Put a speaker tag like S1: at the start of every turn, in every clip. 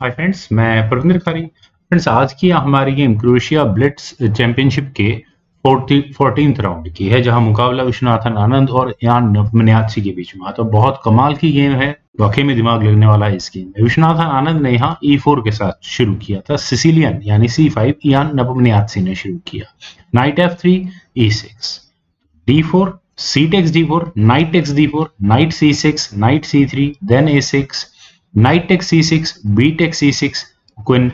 S1: Hi friends, मैं प्रवीण खरी। Friends, आज की हमारी गेम क्रोएशिया ब्लिट्स चैंपियनशिप के 14th राउंड की है, जहां मुकाबला विश्वनाथन आनंद और यान नपमनियात्सी के बीच में। तो बहुत कमाल की गेम है, वाकई में दिमाग लगने वाला है इस गेम में। विश्वनाथन आनंद ने यहाँ E4 के साथ शुरू किया था, सिसिलियन यानी C5 यान नपमनियात्सी ने शुरू किया। Night F3 E6 D4 C takes D4 knight takes D4 knight C6 knight C3 then A6 knight take C6 B take C6 queen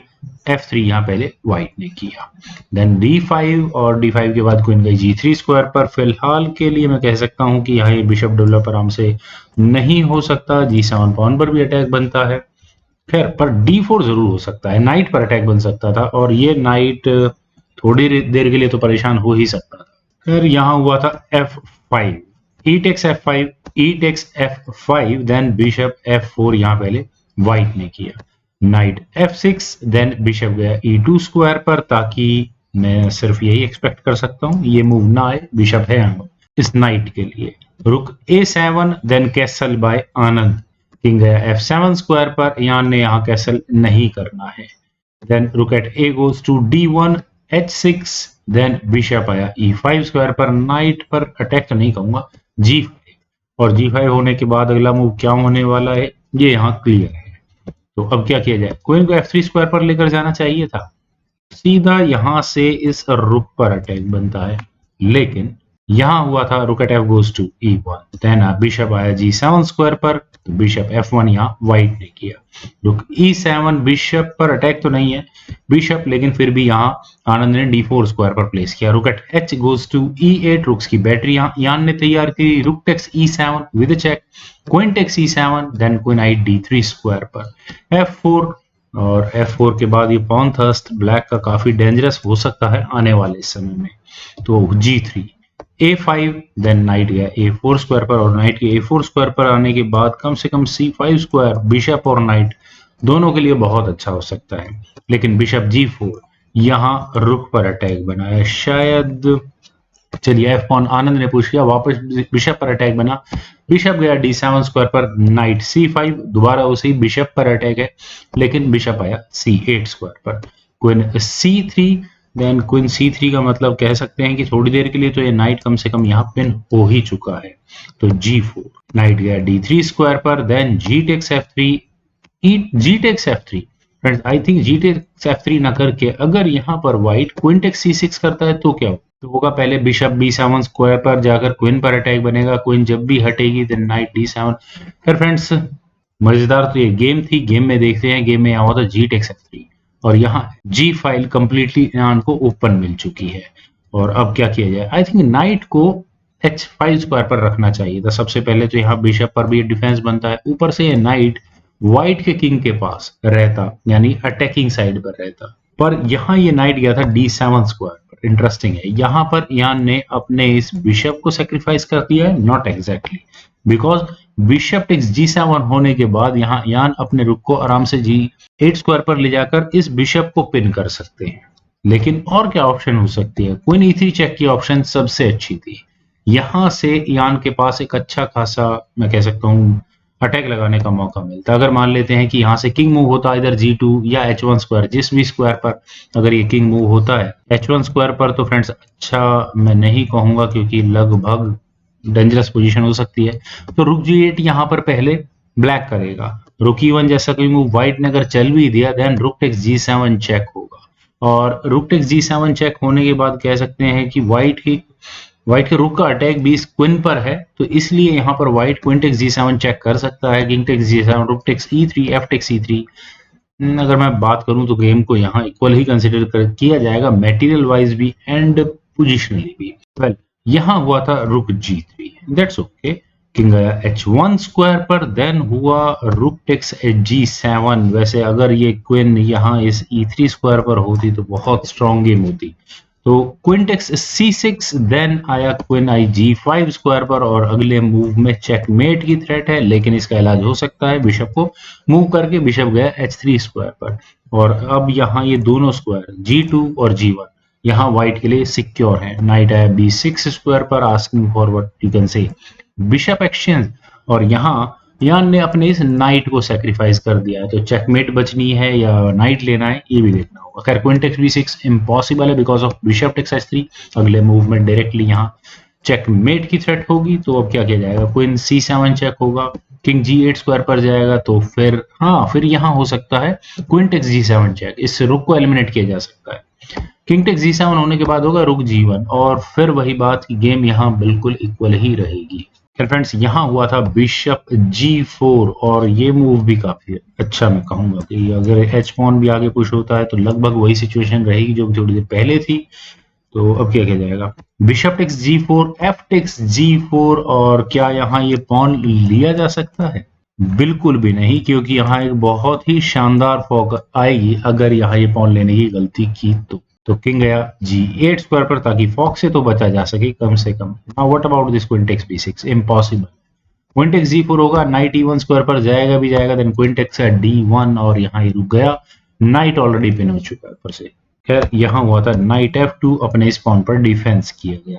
S1: F3 यहाँ पहले व्हाइट ने किया। देन D5 और D5 के बाद क्वीन गई G3 स्क्वायर पर। फिलहाल के लिए मैं कह सकता हूँ कि यहाँ ये बिशप डेवलप आराम से नहीं हो सकता। G7 पॉन पर भी अटैक बनता है, खैर पर D4 जरूर हो सकता है, नाइट पर अटैक बन सकता था और ये नाइट थोड़ी देर के लिए तो परेशान हो ही सकता था। फिर यहाँ हुआ था F5 E takes F5 E takes F5 then bishop F4 यहाँ पहले व्हाइट ने किया। नाइट F6 देन बिशप गया E2 स्क्वायर पर, ताकि मैं सिर्फ यही एक्सपेक्ट कर सकता हूँ ये मूव ना आए, बिशप है इस नाइट के लिए। रुक A7 देन कैसल बाय आनंद, किंग गया F7 स्क्वायर पर, यान ने यहाँ कैसल नहीं करना है। Then rook at A goes to D1 H6 then bishop आया E5 स्क्वायर पर। नाइट पर अटैक तो नहीं कहूंगा, G5 और G5 होने के बाद अगला मूव क्या होने वाला है ये यहाँ क्लियर है। तो अब क्या किया जाए, क्वीन को F3 स्क्वायर पर लेकर जाना चाहिए था, सीधा यहाँ से इस रुक पर अटैक बनता है, लेकिन यहाँ हुआ था rook at F goes to E1 then bishop आया G7 स्क्वायर पर, तो बिशप F1 यहाँ व्हाइट ने किया। रुक E7 बिशप पर अटैक तो नहीं है बिशप, लेकिन फिर भी यहाँ आनंद ने D4 स्क्वायर पर प्लेस किया। Rook at H goes to E8, rooks की बैटरी यहाँ यान ने तैयार की। Rook takes E7 with check, queen takes E7 then queen आई D3 स्क्वायर पर। F4 और F4 के बाद ये पॉन थर्स्ट ब्लैक का काफी डेंजरस हो सकता है आने वाले समय में। तो G3 A5 देन नाइट गया A4 स्क्वायर पर, और नाइट के A4 स्क्वायर पर आने के बाद कम से कम C5 स्क्वायर बिशप और नाइट दोनों के लिए बहुत अच्छा हो सकता है। लेकिन बिशप G4 यहाँ रुक पर अटैक बनाया शायद, चलिए F पॉन आनंद ने पुश किया, वापस बिशप पर अटैक बना, बिशप गया D7 स्क्वायर पर, नाइट C5 दोबारा उसी बिशप पर अटैक है, लेकिन बिशप आया C8 स्क्वायर पर। Queen C3 then queen C3 का मतलब कह सकते हैं कि थोड़ी देर के लिए तो ये नाइट कम से कम यहाँ पिन हो ही चुका है। तो G4 नाइट गया D3 स्क्वायर पर, then G takes F3 G takes F3। Friends, I think G takes F3 ना करके अगर यहाँ पर व्हाइट क्वीन टेक्स C6 करता है तो क्या तो होगा, पहले बिशप B7 स्क्वायर पर जाकर क्वीन पर अटैक बनेगा, क्वीन जब भी हटेगी देन नाइट D7। फिर फ्रेंड्स मजेदार तो ये गेम थी, गेम में देखते हैं, गेम में यहाँ हुआ था G takes F3 और यहाँ G फाइल कंप्लीटली यान को ओपन मिल चुकी है। और अब क्या किया जाए, आई थिंक नाइट को H5 स्क्वायर पर रखना चाहिए था सबसे पहले, तो यहाँ बिशप पर भी डिफेंस बनता है, ऊपर से ये नाइट व्हाइट के किंग के पास रहता यानी अटैकिंग साइड पर रहता, पर यहाँ ये नाइट गया था D7 स्क्वायर पर। इंटरेस्टिंग है, यहाँ पर यान ने अपने इस बिशप को सेक्रीफाइस कर दिया है, not exactly, because bishop takes G7 होने के बाद यहाँ यान अपने रुक को आराम से G8 स्क्वायर पर ले जाकर इस बिशप को पिन कर सकते हैं। लेकिन और क्या ऑप्शन हो सकती है, क्वीन E3 चेक की ऑप्शन सबसे अच्छी थी, यहाँ से यान के पास एक अच्छा खासा मैं कह सकता हूँ अटैक लगाने का मौका मिलता। अगर मान लेते हैं कि यहाँ से किंग मूव होता है इधर G2 या H1 स्क्वायर, जिस भी स्क्वायर पर अगर ये किंग मूव होता है H1 स्क्वायर पर, तो फ्रेंड्स अच्छा मैं नहीं कहूंगा क्योंकि लगभग डेंजरस पोजीशन हो सकती है। तो रुक G8 यहाँ पर पहले ब्लैक करेगा, रुक E1 जैसा कोई मूव व्हाइट ने अगर चल भी दिया then rook takes G7 check होगा, और रुक टेक्स G7 चेक होने के बाद कह सकते हैं कि व्हाइट के रुक का अटैक भी इस क्वीन पर है, तो इसलिए यहाँ पर white queen takes G7 check कर सकता है, king takes G7 rook takes E3 F takes E3। अगर मैं बात करूं तो गेम को यहाँ इक्वल ही कंसिडर किया जाएगा, मटेरियल वाइज भी एंड पोजिशनली भी। वेल यहाँ हुआ था रुक G3, दैट्स ओके, किंग आया H1 स्क्वायर पर, देन हुआ रुक टेक्स G7। वैसे अगर ये क्वीन यहाँ इस E3 स्क्वायर पर होती तो बहुत स्ट्रॉन्ग गेम होती। तो क्वीन टेक्स C6 देन आया क्वीन आई G5 स्क्वायर पर, और अगले मूव में चेकमेट की थ्रेट है, लेकिन इसका इलाज हो सकता है बिशप को मूव करके, बिशप गया H3 स्क्वायर पर, और अब यहाँ ये दोनों स्क्वायर G2 और G1 यहाँ व्हाइट के लिए सिक्योर है। नाइट आया B6 स्क्वायर पर, asking for what you can say bishop exchange, और यहाँ यान ने अपने इस नाइट को सेक्रीफाइस कर दिया है, तो चेकमेट बचनी है या नाइट लेना है ये भी देखना होगा। खैर क्वीन टेक्स b6 इम्पॉसिबल है because of bishop takes h3। अगले मूवमेंट डायरेक्टली यहाँ चेकमेट की थ्रेट होगी, तो अब क्या किया जाएगा, क्वीन c7 चेक होगा, किंग g8 स्क्वायर पर जाएगा, तो फिर यहाँ हो सकता है क्वीन टेक्स g7 चेक, इस रुक को एलिमिनेट किया जा सकता है। किंग टेक्स g7 होने के बाद होगा रुक g1, और फिर वही बात की गेम यहाँ बिल्कुल इक्वल ही रहेगी। फ्रेंड्स यहाँ हुआ था बिशप g4, और ये मूव भी काफी अच्छा मैं कहूंगा कि अगर एच पॉन भी आगे पुश होता है तो लगभग वही सिचुएशन रहेगी जो थोड़ी देर पहले थी। तो अब क्या किया जाएगा, bishop takes g4, F takes g4, और क्या यहाँ ये पॉन लिया जा सकता है? बिल्कुल भी नहीं, क्योंकि यहाँ एक बहुत ही शानदार फॉक आएगी अगर यहाँ ये पॉन लेने की गलती की तो किंग गया g8 स्क्वायर पर, ताकि फॉक से तो बचा जा सके कम से कम। Now what about this queen takes b6, impossible. Queen takes g4 होगा, नाइट e1 स्क्वायर पर जाएगा भी जाएगा, देन क्वीन टेक्स है d1, और यहाँ ये रुक गया, नाइट ऑलरेडी पिन हो चुका है ऊपर से। खैर यहाँ हुआ था नाइट f2, अपने इस पॉन पर डिफेंस किया गया।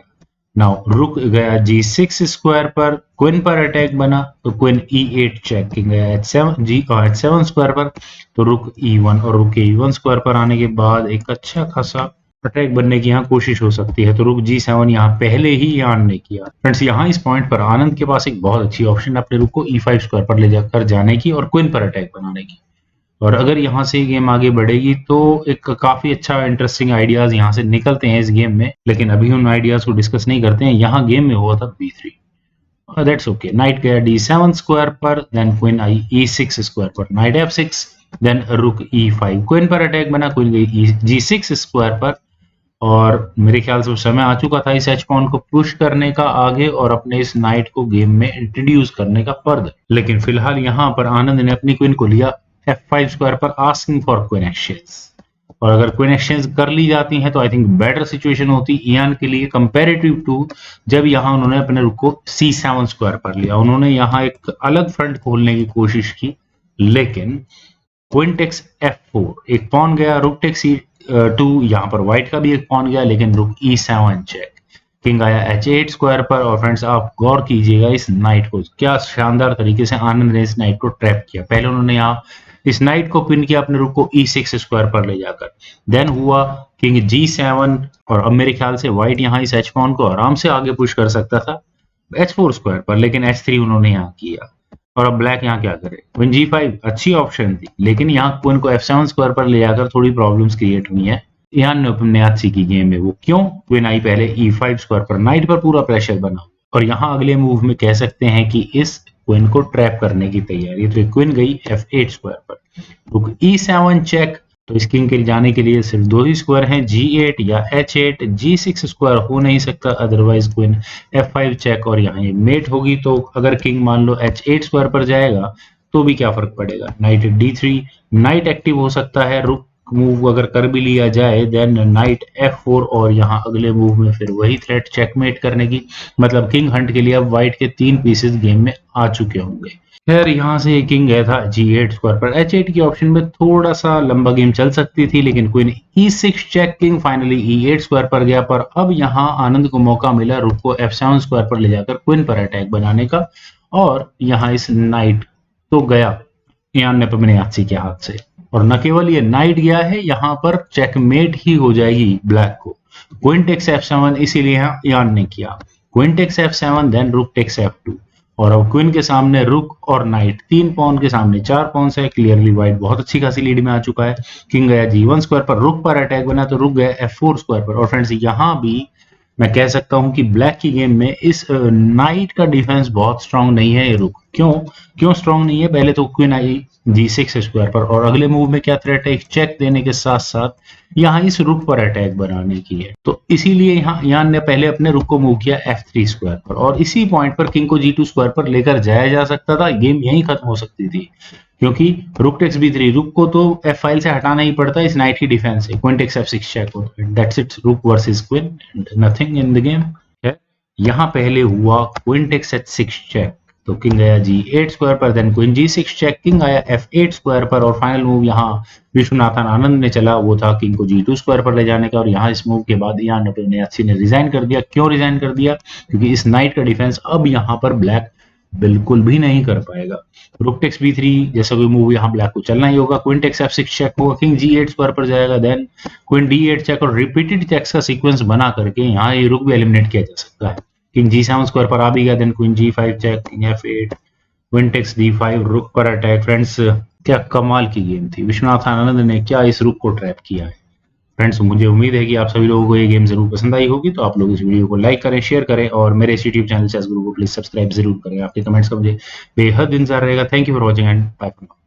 S1: नाउ रुक गया g6 स्क्वायर पर, क्वीन पर अटैक बना तो क्वीन e8 चेक, किंग गया h7 स्क्वायर पर, तो रुक e1, और रुक e1 स्क्वायर पर आने के बाद एक अच्छा खासा अटैक बनने की यहाँ कोशिश हो सकती है, तो रुक g7 यहाँ पहले ही यान ने किया। फ्रेंड्स यहाँ इस पॉइंट पर आनंद के पास एक बहुत अच्छी ऑप्शन है अपने रुक को e5 स्क्वायर पर ले जाकर जाने की और क्वीन पर अटैक बनाने की, और अगर यहाँ से गेम आगे बढ़ेगी तो एक काफी अच्छा इंटरेस्टिंग आइडियाज यहाँ से निकलते हैं इस गेम में, लेकिन अभी उन आइडियाज को डिस्कस नहीं करते हैं। यहाँ गेम में हुआ था b3, दैट्स ओके। नाइट गया d7 स्क्वायर पर, देन क्वीन आई e6 स्क्वायर पर, knight f6, then rook e5, queen पर अटैक बना, क्वीन गई g6 स्क्वायर पर, और मेरे ख्याल से उस समय आ चुका था इस एच पॉन को पुश करने का आगे और अपने इस नाइट को गेम में इंट्रोड्यूस करने का फर्दर। लेकिन फिलहाल यहाँ पर आनंद ने अपनी क्वीन को लिया f5 स्क्वायर पर, आस्किंग फॉर क्वीन एक्सचेंज, और अगर क्वीन एक्सचेंज कर ली जाती है तो आई थिंक बेटर सिचुएशन होती इयान के लिए कंपैरेटिव टू जब यहाँ उन्होंने अपने रुक को c7 स्क्वायर पर लिया। उन्होंने यहाँ एक अलग फ्रंट खोलने की कोशिश की, लेकिन क्वीन टेक्स f4, एक पॉन गया, रुक टेक्स e2, यहाँ पर व्हाइट का भी एक पॉन गया, लेकिन रुक e7 चेक, किंग आया h8 स्क्वायर पर, और फ्रेंड्स आप गौर कीजिएगा इस नाइट को, क्या शानदार तरीके से आनंद ने इस नाइट को ट्रैप किया। पहले उन्होंने यहाँ इस नाइट को पिन किया अपने रुक को e6 स्क्वायर पर ले जाकर, देन हुआ किंग g7, और अब मेरे ख्याल से व्हाइट यहाँ इस h पॉन को आराम से आगे पुश कर सकता था h4 स्क्वायर पर, लेकिन h3 उन्होंने यहाँ किया, और अब ब्लैक यहाँ क्या करे, क्वीन g5 अच्छी ऑप्शन थी, लेकिन यहाँ क्वीन को f7 स्क्वायर पर ले जाकर थोड़ी प्रॉब्लम्स क्रिएट हुई है यान ने अपने अच्छी की गेम में। वो क्यों, क्वीन आई पहले e5 स्क्वायर पर, नाइट पर पूरा प्रेशर बना, और यहाँ अगले मूव में कह सकते हैं कि इस क्वीन को ट्रैप करने की तैयारी, तो क्वीन गई f8 स्क्वायर पर, रुक e7 चेक, तो इस किंग के जाने के लिए सिर्फ दो ही स्क्वायर हैं, g8 या h8, g6 स्क्वायर हो नहीं सकता, अदरवाइज क्वीन f5 चेक, और यहाँ ये मेट होगी, तो अगर किंग मान लो h8 स्क्वायर पर जाएगा तो भी क्या फर्क पड़ेगा, नाइट d3, नाइट एक्टिव हो सकता है, रुक मूव अगर कर भी लिया जाए, देन नाइट f4, और यहाँ अगले मूव में फिर वही थ्रेट चेकमेट करने की, मतलब किंग हंट के लिए अब व्हाइट के 3 पीसेस गेम में आ चुके होंगे। खैर यहाँ से किंग गया था g8 स्क्वायर पर, h8 की ऑप्शन में थोड़ा सा लंबा गेम चल सकती थी, लेकिन queen e6 check, king finally e8 square पर गया, पर अब यहाँ आनंद को मौका मिला रुक को f7 स्क्वायर पर ले जाकर क्वीन पर अटैक बनाने का, और यहाँ इस नाइट तो गया यान ने अपने यात्सी के हाथ से, और न केवल ये नाइट गया है, यहाँ पर चेकमेट ही हो जाएगी ब्लैक को, क्वीन टेक्स f7, इसीलिए यहाँ यान ने किया queen takes f7, then rook takes f2, और अब क्वीन के सामने रुक और नाइट, 3 पॉन के सामने 4 पॉन है, क्लियरली व्हाइट बहुत अच्छी खासी लीड में आ चुका है। किंग गया g1 स्क्वायर पर, रुक पर अटैक बना, तो रुक गया f4 स्क्वायर पर, और फ्रेंड्स यहाँ भी मैं कह सकता हूं कि ब्लैक की गेम में इस नाइट का डिफेंस बहुत स्ट्रांग नहीं है। ये रुक क्यों स्ट्रांग नहीं है, पहले तो क्वीन आई g6 स्क्वायर पर, और अगले मूव में क्या थ्रेट है, एक चेक देने के साथ साथ यहाँ इस रुक पर अटैक बनाने की है, तो इसीलिए यहाँ यान ने पहले अपने रुक को मूव किया f3 स्क्वायर पर, और इसी पॉइंट पर किंग को g2 स्क्वायर पर लेकर जाया जा सकता था, गेम यहीं खत्म हो सकती थी, क्योंकि रुक टेक्स b3, रुक को तो f5 से हटाना ही पड़ता है इस नाइट की डिफेंस से, क्वीन टेक्स f6 चेक होता है, दैट्स इट, रुक versus queen, nothing in the game. यहाँ पहले हुआ क्वीन टेक्स h6 चेक, तो किंग गया g8 स्क्वायर पर, then queen g6 check, king आया f8 स्क्वायर पर, और फाइनल मूव यहाँ विश्वनाथन आनंद ने चला, वो था किंग को g2 स्क्वायर पर ले जाने का, और यहाँ इस मूव के बाद यहाँ ने रिजाइन कर दिया। क्यों रिजाइन कर दिया, क्योंकि इस नाइट का डिफेंस अब यहाँ पर ब्लैक बिल्कुल भी नहीं कर पाएगा। रुक टेक्स बी3 जैसा कोई मूव यहाँ ब्लैक को चलना ही होगा। क्वीन टेक्स एफ6 चेक होगा, किंग जी8 स्क्वायर पर जाएगा, देन क्वीन डी8 चेक और रिपीटेड चेक्स का सीक्वेंस बना करके यहाँ ये रुक भी एलिमिनेट किया जा सकता है। किंग जी7 स्क्वायर पर आ भी गया, देन क्वीन जी5 चेक, किंग एफ8, क्वीन टेक्स डी5, रुक पर अटैक। फ्रेंड्स क्या कमाल की गेम थी, विश्वनाथ आनंद ने क्या इस रुक को ट्रैप किया है। फ्रेंड्स मुझे उम्मीद है कि आप सभी लोगों को ये गेम जरूर पसंद आई होगी, तो आप लोग इस वीडियो को लाइक करें, शेयर करें और मेरे इस यूट्यूब चैनल चेस गुरु को प्लीज सब्सक्राइब जरूर करें। आपके कमेंट्स का मुझे बेहद इंतजार रहेगा। Thank you for watching and bye.